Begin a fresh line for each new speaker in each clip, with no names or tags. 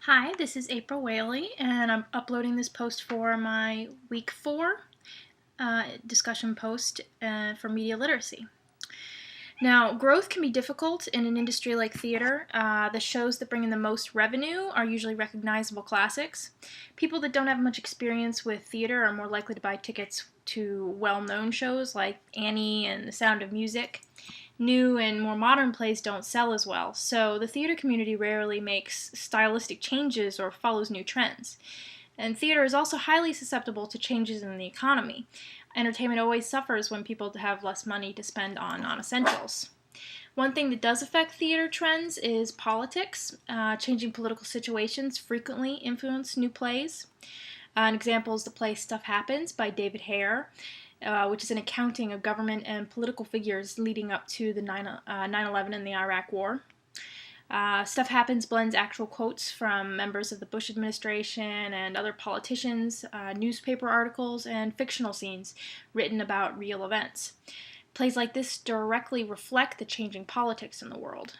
Hi, this is April Whaley, and I'm uploading this post for my week 4 discussion post for media literacy. Now, growth can be difficult in an industry like theater. The shows that bring in the most revenue are usually recognizable classics. People that don't have much experience with theater are more likely to buy tickets to well-known shows like Annie and The Sound of Music. New and more modern plays don't sell as well, so the theater community rarely makes stylistic changes or follows new trends. And theater is also highly susceptible to changes in the economy. Entertainment always suffers when people have less money to spend on non-essentials. One thing that does affect theater trends is politics. Changing political situations frequently influence new plays. An example is the play Stuff Happens by David Hare, which is an accounting of government and political figures leading up to the 9/11 and the Iraq War. Stuff Happens blends actual quotes from members of the Bush administration and other politicians, newspaper articles, and fictional scenes written about real events. Plays like this directly reflect the changing politics in the world.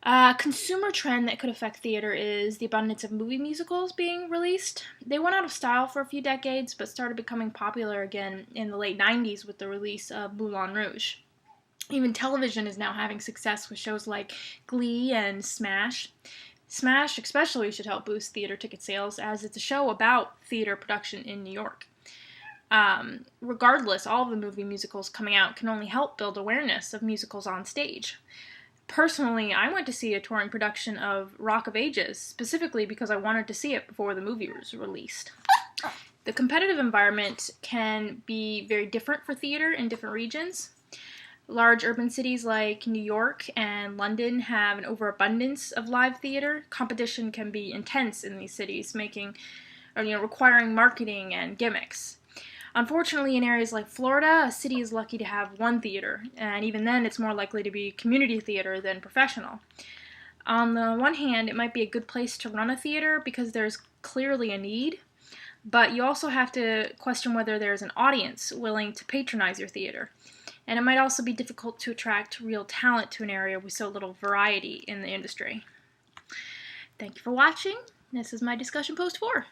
A consumer trend that could affect theater is the abundance of movie musicals being released. They went out of style for a few decades, but started becoming popular again in the late 90s with the release of Moulin Rouge. Even television is now having success with shows like Glee and Smash. Smash especially should help boost theater ticket sales, as it's a show about theater production in New York. Regardless, all of the movie musicals coming out can only help build awareness of musicals on stage. Personally, I went to see a touring production of Rock of Ages, specifically because I wanted to see it before the movie was released. The competitive environment can be very different for theater in different regions. Large urban cities like New York and London have an overabundance of live theater. Competition can be intense in these cities, requiring marketing and gimmicks. Unfortunately, in areas like Florida, a city is lucky to have one theater, and even then it's more likely to be community theater than professional. On the one hand, it might be a good place to run a theater because there's clearly a need, but you also have to question whether there's an audience willing to patronize your theater. And it might also be difficult to attract real talent to an area with so little variety in the industry. Thank you for watching. This is my discussion post 4.